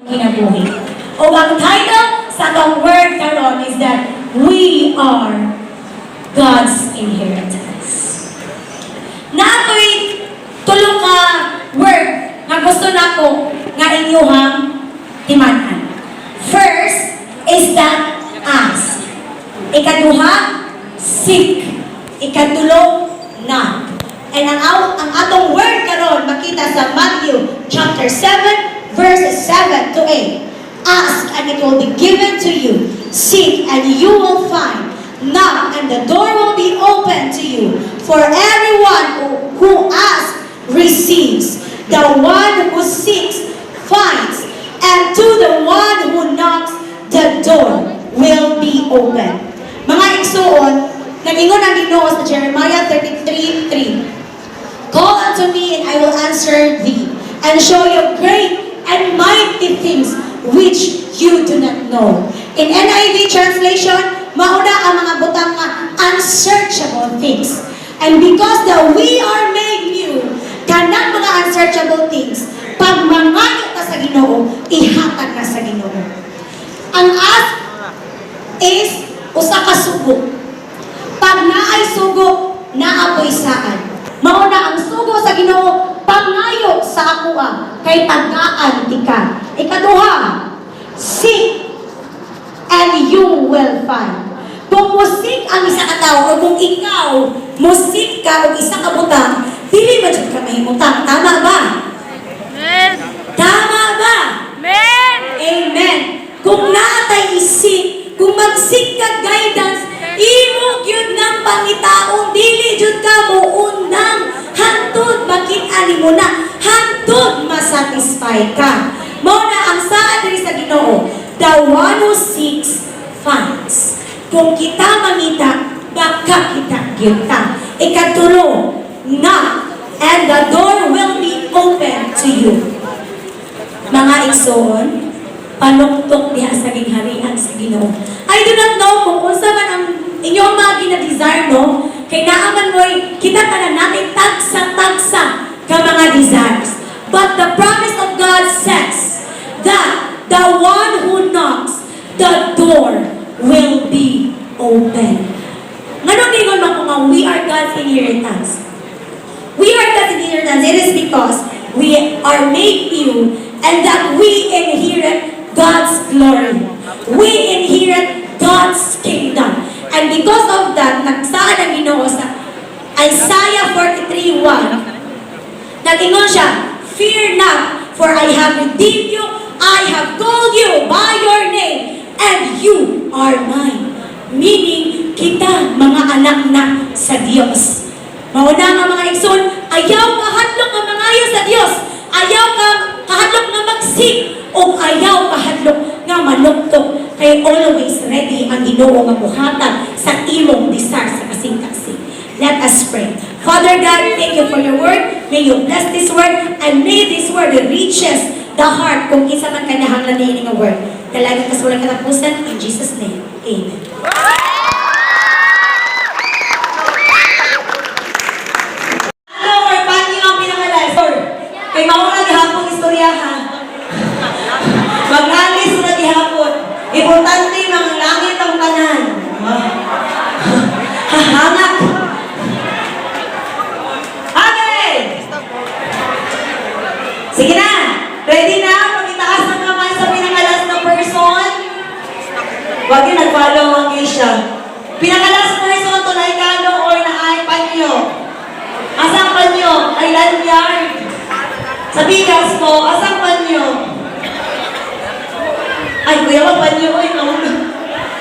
kinabuhi. O ang title sa atong word karon is that we are God's inheritance. Natoy tulong ka word nga gusto nako nga inyuhang timan-an. First is that ask. Ikaduha, seek. Ikatulo, knock. And ang atong word karon makita sa Matthew chapter 7 verses 7 to 8. Ask and it will be given to you. Seek and you will find. Knock and the door will be open to you. For everyone who asks receives. The one who seeks finds. And to the one who knocks, the door will be open. Mga igsuon, nag-ingon ang Ginoo sa Jeremiah 33:3. Call unto me and I will answer thee, and show you great and mighty things which you do not know. In NIV translation, mauna ang mga butang nga unsearchable things. And because we are made new, kanang mga unsearchable things, pag mangayo ka sa Ginoo, ihatag na sa Ginoo. Ang ask is usa ka sugo. Pag naay sugo, naapoy saan. Mauna ang sugo sa Ginoo, pangayo sa akoa, kay tagaan tika. Ikaduha, seek and you will find. Kung musik ang isa ka tao, o kung ikaw, musik ka o isa ka butang, dili ba dyan ka mahimutang? Tama ba? Amen. Tama ba? Amen. Amen. Kung naatay isik, kung magsik ka guidance, imog yun ng pangitaong, dili jud ka mo unang hantod, makit-ani mo na, hantod masatisfy ka. Mao na ang saa diri sa Ginoo, the one who seeks finds. Kung kita mangita, baka kita kita. Ikatulo, knock, and the door will be open to you. Mga igsoon, panuktok diha sa gingharian sa Ginoo. I do not know kung unsa man ang inyong mga gina-desire, no? Kay naaman mo'y kita ka na natin tagsa-tagsa ka mga desires. But the promise of God says that the one who knocks, the door will be open. Nganong gingon man ko nga, we are God's inheritance. We are God's inheritance. It is because we are made new and that we inherit God's glory. We inherit God's kingdom. And because of that, nagsaan ang Ginoo sa Isaiah 43:1. Nag-ingon siya, fear not, for I have redeemed you, I have called you by your name, and you are mine. Meaning, kita, mga anak na sa Diyos. Mauna nga mga igsoon, ayaw kahadlok nga mangayo sa Diyos. Ayaw kahadlok nga magsik, o ayaw kahadlok nga manuktok. Kay always ready ang Ginoo nga buhatan sa imong desire sa kasing-kasing. Let us pray. Father God, thank you for your word. May you bless this word, and may this word reaches the heart kung isa man kanahanglan ni ining word. Talagang kasulang katapusan, in Jesus' name. Amen. Ano, or paano ang pinakalive? Kay mauna gihapon istorya ha. Mag-alis na gihapon. Importante mga langit ang tanan. Hahangak. Okay! Sige na. Ready na? Pagitaas ng kamay sa pinakalas na person. Huwag yung nag-follow ang Keisha. Pinakalas person to na ikano or na ay panyo. Asang panyo? Ay lanyard. Sa bigas ko, asang panyo? Ay, kuya mo panyo. Uy, no.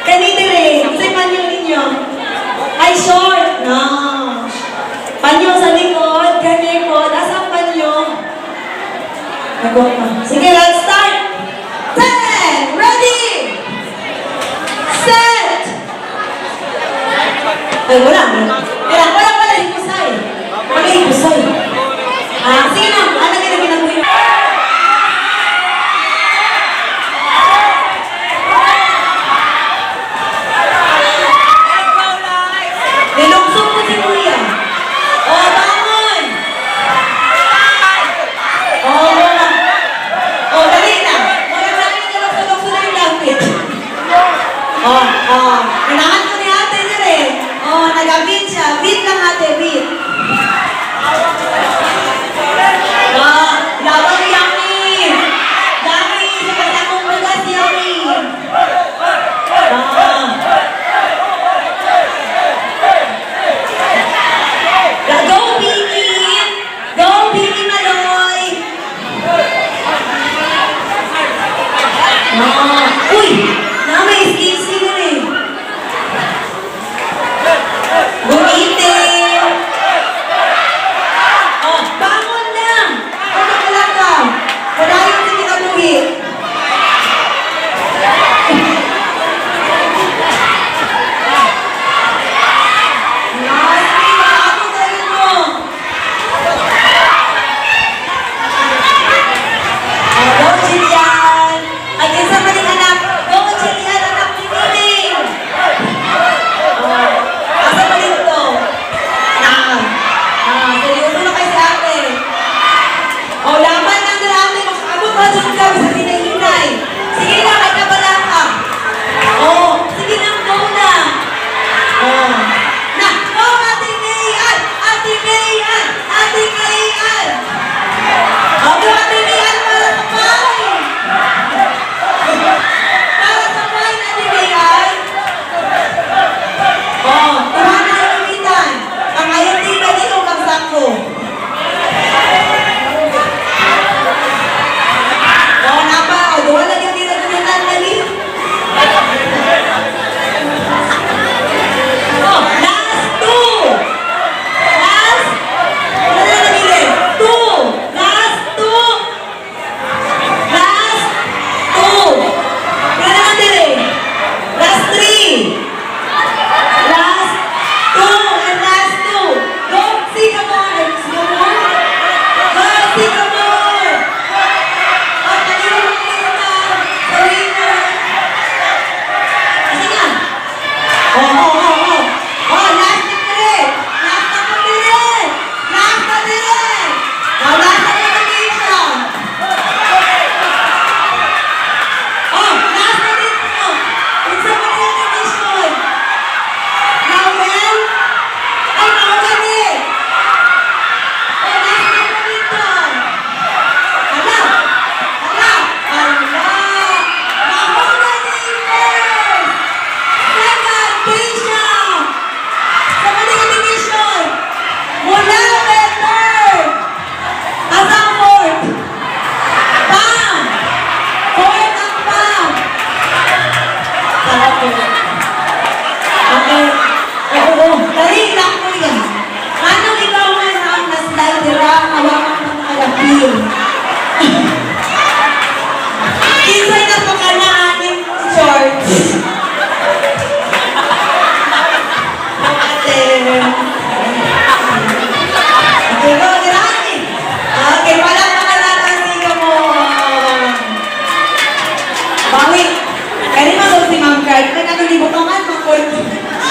Kanito rin. Kasi panyo ninyo. Ay, short. No. Panyo sa likod. Kanikod. Asang panyo? Sige, let's start. 10, ready, set. Ay, wala. Wala hipusay. Wala hipusay. Sige na. Ano ginagawa? Niluksong mo si Kuya. O, bangon. O, wala. O, dali na. Wala na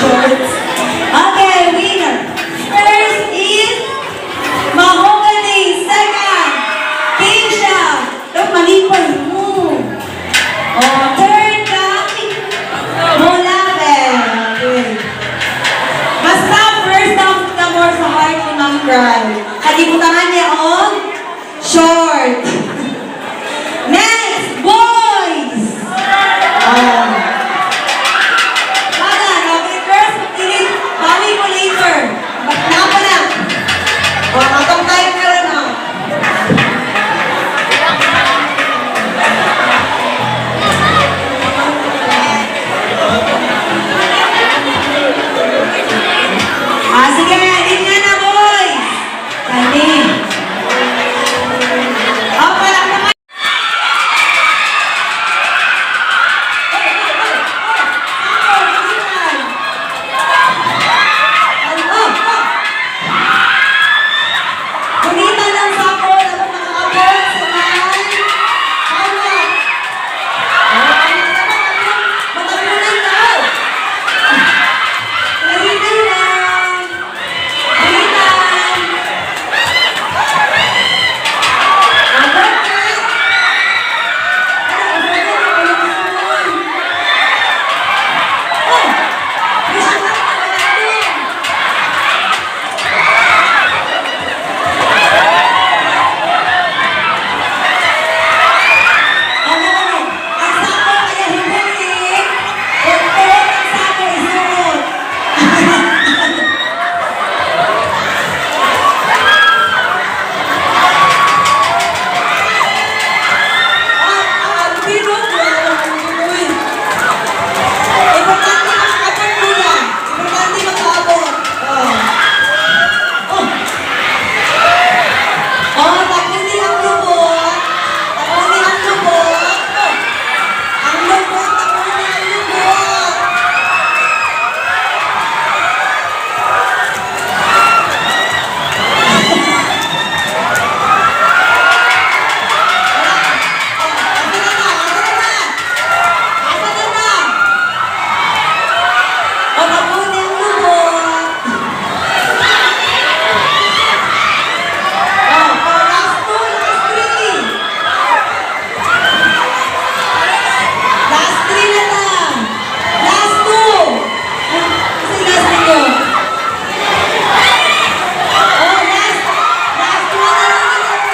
Shorts. Okay, winner. First is Mahogany. Second, Keisha. Look, malipay mo. Oh, third, Molabe. Okay. Basta first of the more sa heart ni Ma'am Cry. Kalimutan niya ang short. Next, boys. Oh. Bagan, okay, first, bali mo later. Napa na. O, atong time ka rin, oh. Sige, linya na, boys. Kani. Parang naman. Kunita ng sako, dapat nakakabot sa bahay. Hawak. Matagunan daw. Kunita lang. Kunita. Abot na. Oh! Gusto na ang sako kaya hindi. Ang sako isunod. Importante makakabot muna. Importante makaabot. Tapunin ang lubot. Tapunin ang lubot. Ang lubot, tapunin ang lubot. Tapunin ang lubot. Last two, last three. Last three na lang. Last two. Kasi last two. Last two na lang. Last one lang pa.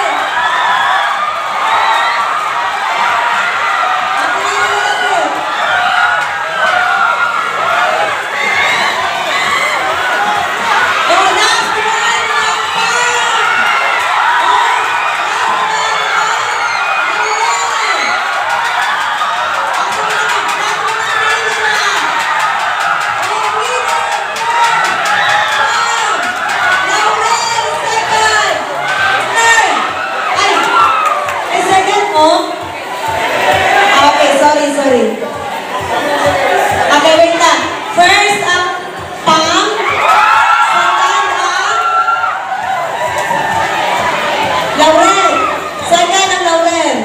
Okay, sorry. Okay, wait lang. First, ang Pam. Second, ang Laurel. Second, ang Laurel.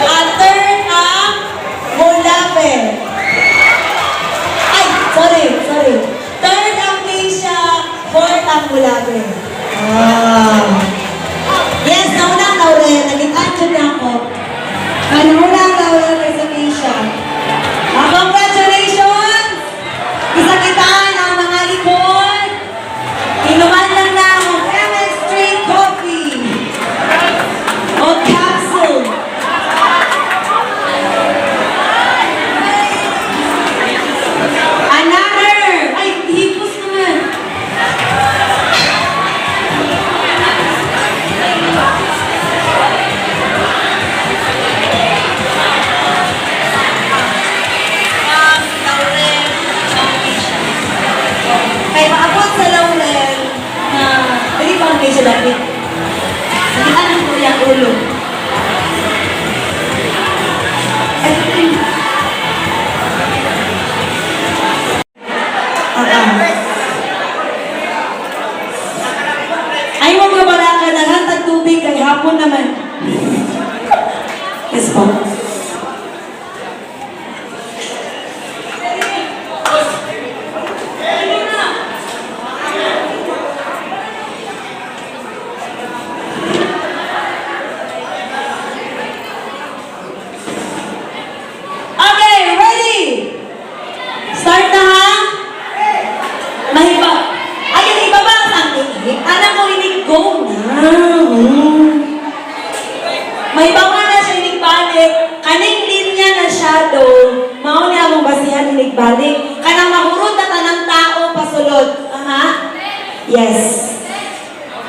At third, ang Molabe. Ay, sorry. Third, ang Keisha. Fourth, ang Molabe. Yes, nauna ang Laurel. Naging answer na ako. Nauna ang Laurel kaysa Keisha. shadow, mao ni among basihan inigbalik. Kanang mahurot na tanang tao pasulod. Aha? Yes.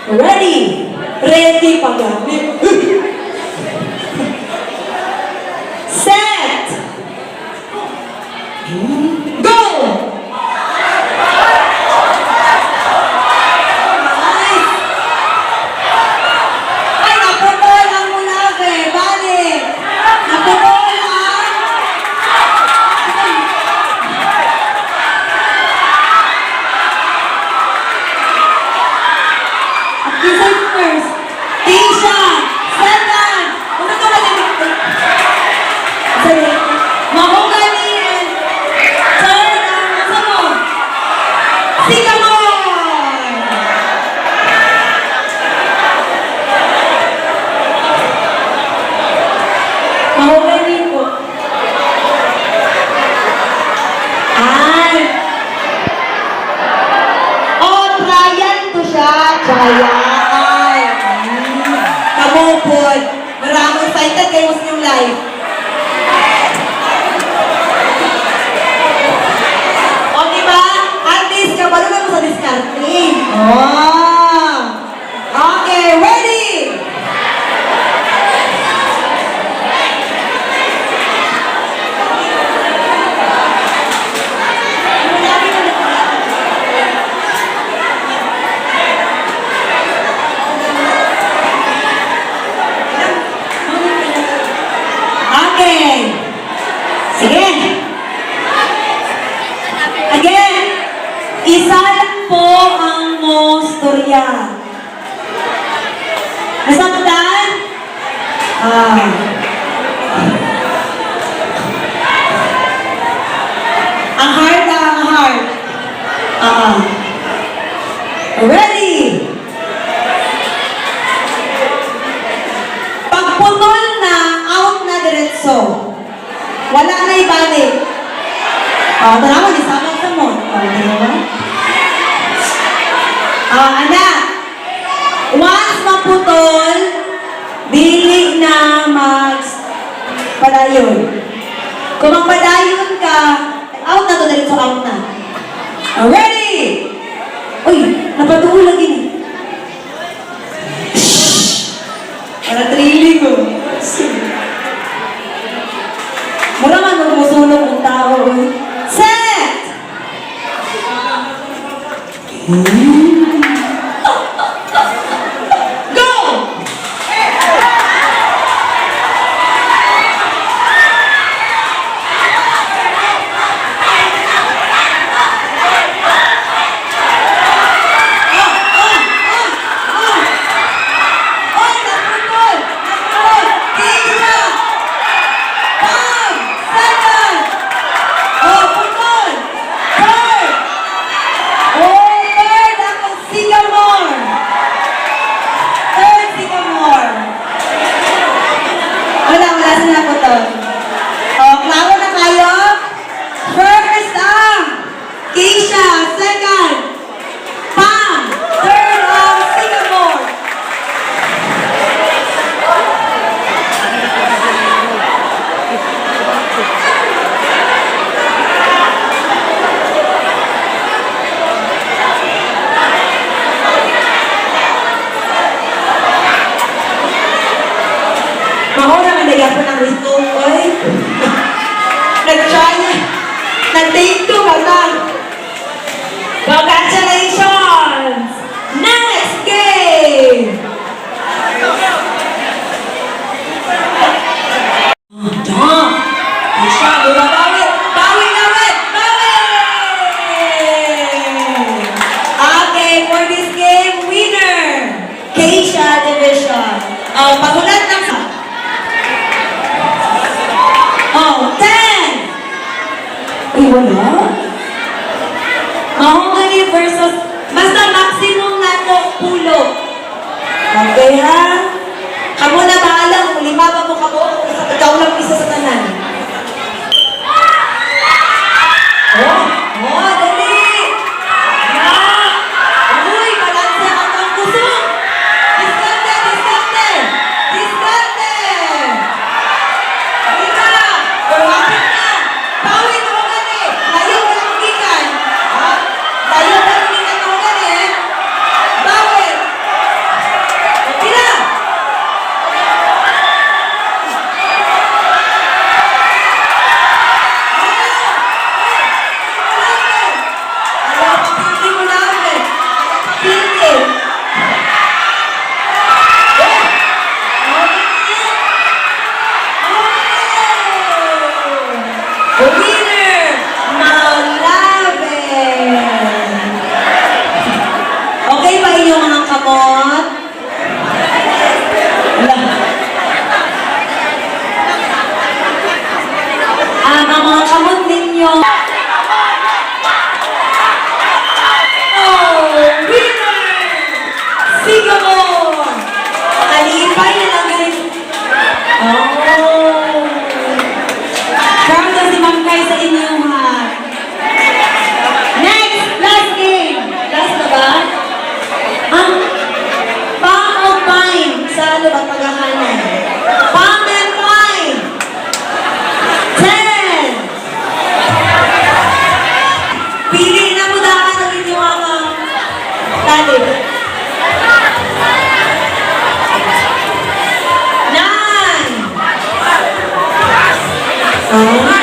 Ready? Ready pa gamit. Set! Go! Nice! Ay, naputol ang mulave. Balik! Naputol ang... Kisses first. Tisha! Second! Ano ka ba Sorry. Mahogany and third ang samo. Sycamore! Mahogany po. Ay! Oh, Ryan to siya. Ryan. Kamupod. Maraming excited kayo sa inyong live. O, diba? At least, kabalo na mo sa discarding. Oh! Okay, ready? Okay. Sige. Again, isa lang po ang storya. Nasaktan? Ang heart. Ready? Pagpunol na, out na diretso. Wala na ibalik. Tanawa, isama sa mo. Diba? Anak, once maputol, dili na padayon. Kung magpadayon ka, out na to, diretso out na. Ready? Uy, napatuol lagi ni. Para training ko. Mura man magmusunog ng tao. Set! Go! Nag-take two ba lang? Congratulations! Next game! Isha, bumabawi! Bawi na ulit! Bawi! Okay, for this game, winner! Keisha Division. Pagulat ng... 10! Uy, wala? Mahogany versus... Basta maximum na to, pulo. Okay, ha? Kamu na bahala kung lima ba mo kamo, ikaw lang isa sa tanan. Dali! Uy, balanse ang ang kusog! Diskarte! Diskarte! Diskarte! Halika! Kurapit inyong... Oh, winner! Singapore! Alipay na lang din. Oh! Proud na si Ma'am Kai sa inyong hat. Next! Last game! Last na ba? Ang Palm of Pine. Sa ano ba pagkakanan? Palm and Pine! 10! Pili na mo daan ang inyong mga tali. 9!